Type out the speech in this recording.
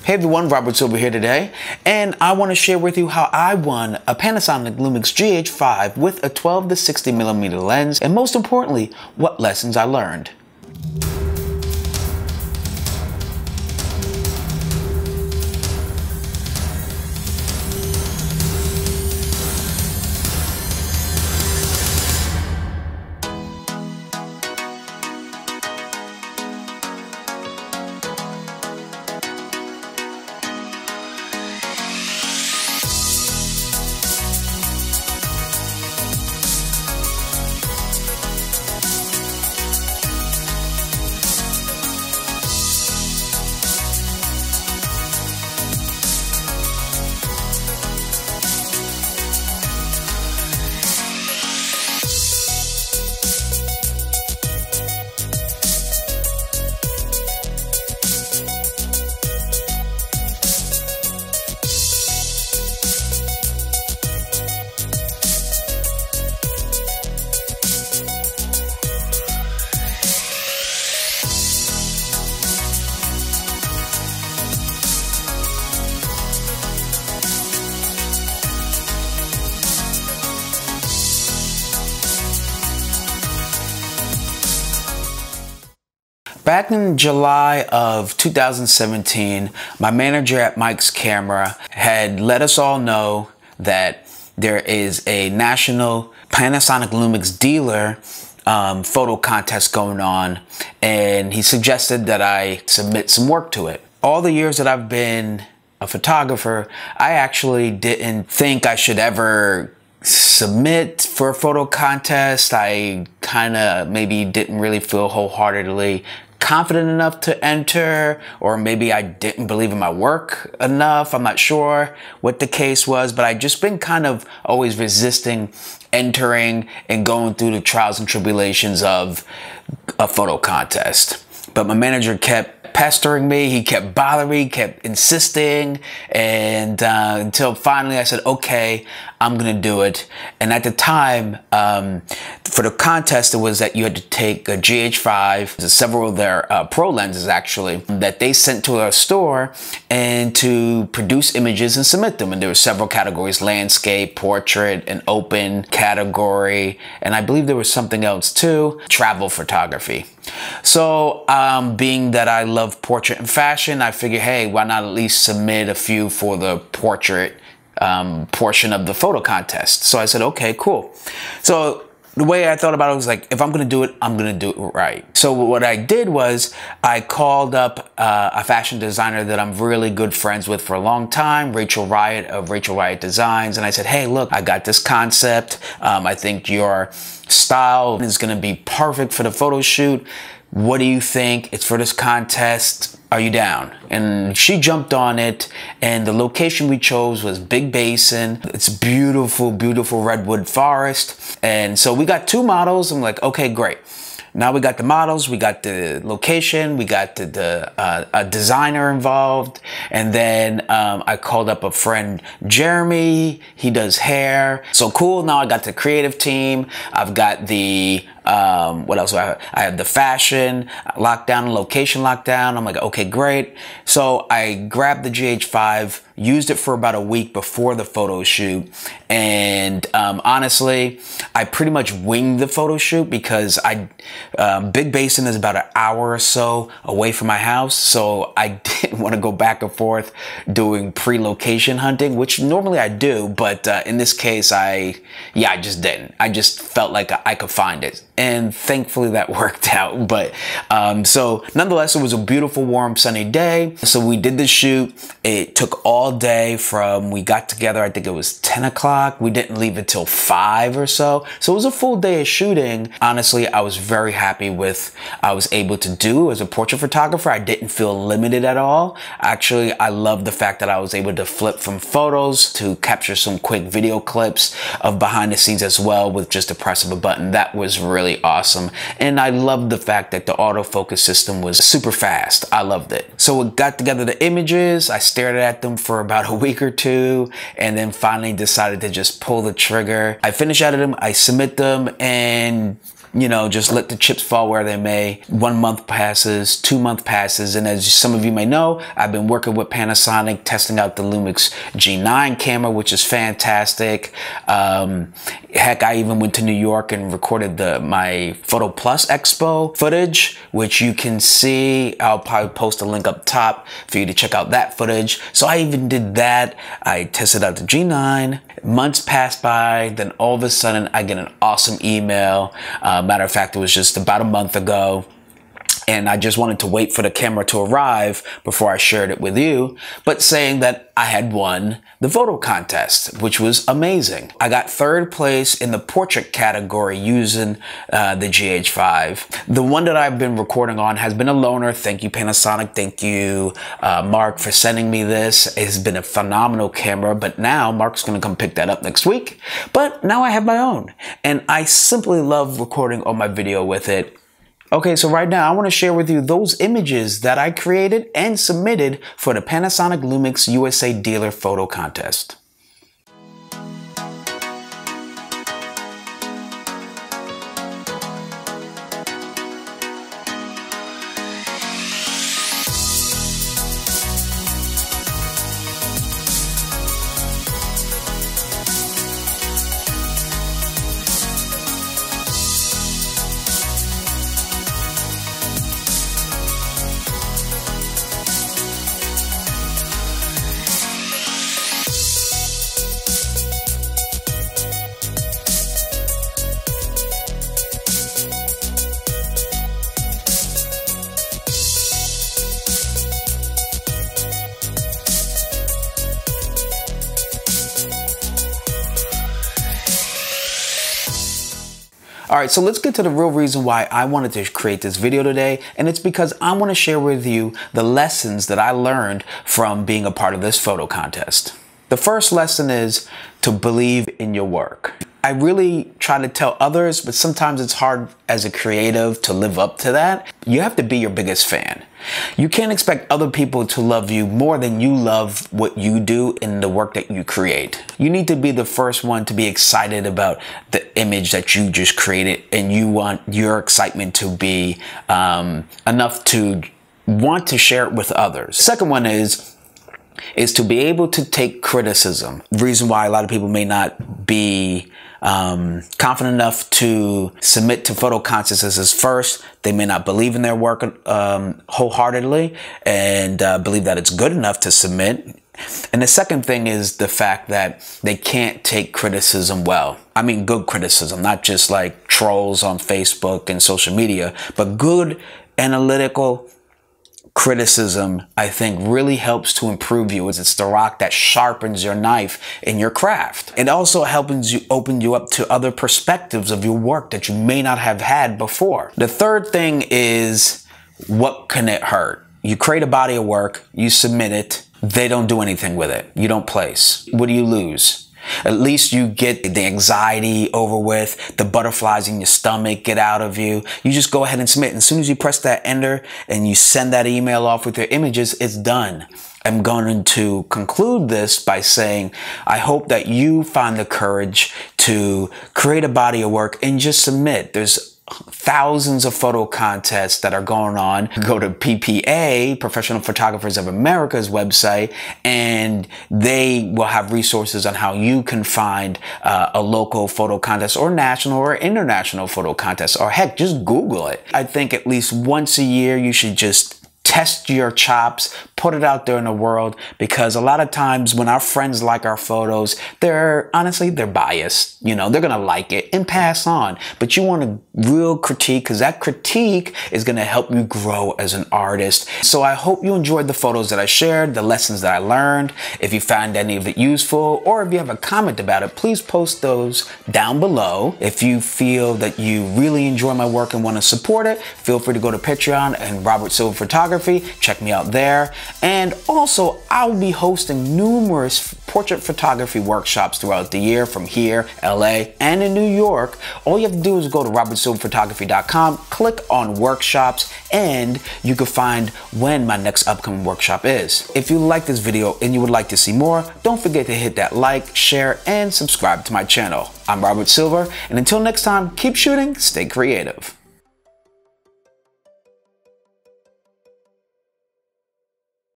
Hey everyone, Robert's over here today, and I want to share with you how I won a Panasonic Lumix GH5 with a 12 to 60mm lens, and most importantly, what lessons I learned. Back in July of 2017, my manager at Mike's Camera had let us all know that there is a national Panasonic Lumix dealer photo contest going on, and he suggested that I submit some work to it. All the years that I've been a photographer, I actually didn't think I should ever submit for a photo contest. I kind of maybe didn't really feel wholeheartedly confident enough to enter, or maybe I didn't believe in my work enough. I'm not sure what the case was, but I just been kind of always resisting entering and going through the trials and tribulations of a photo contest. But my manager kept pestering me, he kept bothering me, kept insisting, and until finally I said, okay, I'm gonna do it. And at the time, for the contest, it was that you had to take a GH5, several of their pro lenses actually, that they sent to a store and to produce images and submit them. And there were several categories: landscape, portrait, an open category, and I believe there was something else too, travel photography. So being that I love portrait and fashion, I figured, hey, why not at least submit a few for the portrait portion of the photo contest. So I said, okay, cool. So the way I thought about it was like, if I'm gonna do it, I'm gonna do it right. So what I did was I called up a fashion designer that I'm really good friends with for a long time, Rachel Riot of Rachel Riot Designs, and I said, hey, look, I got this concept. I think your style is gonna be perfect for the photo shoot. What do you think? It's for this contest. Are you down? And she jumped on it, and the location we chose was Big Basin. It's beautiful, beautiful redwood forest. And so we got two models. I'm like, okay, great. Now we got the models, we got the location, we got a designer involved, and then I called up a friend, Jeremy. He does hair. So cool. Now I got the creative team. I've got the what else do I have? I have the fashion lockdown, location lockdown. I'm like, okay, great. So I grabbed the GH5, used it for about a week before the photo shoot, and honestly, I pretty much winged the photo shoot because Big Basin is about an hour or so away from my house, so I didn't want to go back and forth doing pre-location hunting, which normally I do, but in this case, I just didn't. I just felt like I could find it, and thankfully that worked out. But so nonetheless, it was a beautiful, warm, sunny day. So we did the shoot. It took all day from, we got together, I think it was 10 o'clock. We didn't leave until 5 or so. So it was a full day of shooting. Honestly, I was very happy with I was able to do as a portrait photographer. I didn't feel limited at all. Actually, I love the fact that I was able to flip from photos to capture some quick video clips of behind the scenes as well with just a press of a button. That was really awesome. And I loved the fact that the autofocus system was super fast. I loved it. So we got together the images. I stared at them for about a week or two, and then finally decided to just pull the trigger. I finish editing them, I submit them, and you know, just let the chips fall where they may. 1 month passes, 2 month passes, and as some of you may know, I've been working with Panasonic, testing out the Lumix G9 camera, which is fantastic. Heck, I even went to New York and recorded my Photo Plus Expo footage, which you can see. I'll probably post a link up top for you to check out that footage. So I even did that. I tested out the G9. Months passed by, then all of a sudden I get an awesome email. Matter of fact, it was just about a month ago. And I just wanted to wait for the camera to arrive before I shared it with you, but saying that I had won the photo contest, which was amazing. I got 3rd place in the portrait category using the GH5. The one that I've been recording on has been a loaner. Thank you, Panasonic. Thank you, Mark, for sending me this. It has been a phenomenal camera, but now Mark's gonna come pick that up next week. But now I have my own, and I simply love recording all my video with it. Okay, so right now I want to share with you those images that I created and submitted for the Panasonic Lumix USA Dealer Photo Contest. All right, so let's get to the real reason why I wanted to create this video today, and it's because I want to share with you the lessons that I learned from being a part of this photo contest. The first lesson is to believe in your work. I really try to tell others, but sometimes it's hard as a creative to live up to that. You have to be your biggest fan. You can't expect other people to love you more than you love what you do in the work that you create. You need to be the first one to be excited about the image that you just created, and you want your excitement to be enough to want to share it with others. Second one is to be able to take criticism. The reason why a lot of people may not be confident enough to submit to photo contests is first, they may not believe in their work wholeheartedly and believe that it's good enough to submit. And the second thing is the fact that they can't take criticism well. I mean good criticism, not just like trolls on Facebook and social media, but good analytical criticism, I think, really helps to improve you, as it's the rock that sharpens your knife in your craft. It also helps you open you up to other perspectives of your work that you may not have had before. The third thing is, what can it hurt? You create a body of work, you submit it, they don't do anything with it. You don't place. What do you lose? At least you get the anxiety over with, the butterflies in your stomach get out of you. You just go ahead and submit. And as soon as you press that enter and you send that email off with your images, it's done. I'm going to conclude this by saying, I hope that you find the courage to create a body of work and just submit. There's thousands of photo contests that are going on. Go to PPA, Professional Photographers of America's website, and they will have resources on how you can find a local photo contest or national or international photo contest, or heck, just Google it. I think at least once a year you should just test your chops, put it out there in the world, because a lot of times when our friends like our photos, they're biased. You know, they're gonna like it and pass on. But you want a real critique, because that critique is gonna help you grow as an artist. So I hope you enjoyed the photos that I shared, the lessons that I learned. If you found any of it useful, or if you have a comment about it, please post those down below. If you feel that you really enjoy my work and want to support it, feel free to go to Patreon and Robert Silver Photography. Check me out there. And also, I'll be hosting numerous portrait photography workshops throughout the year from here, LA, and in New York. All you have to do is go to robertsilverphotography.com, click on workshops, and you can find when my next upcoming workshop is. If you like this video and you would like to see more, don't forget to hit that like, share, and subscribe to my channel. I'm Robert Silver, and until next time, keep shooting, stay creative.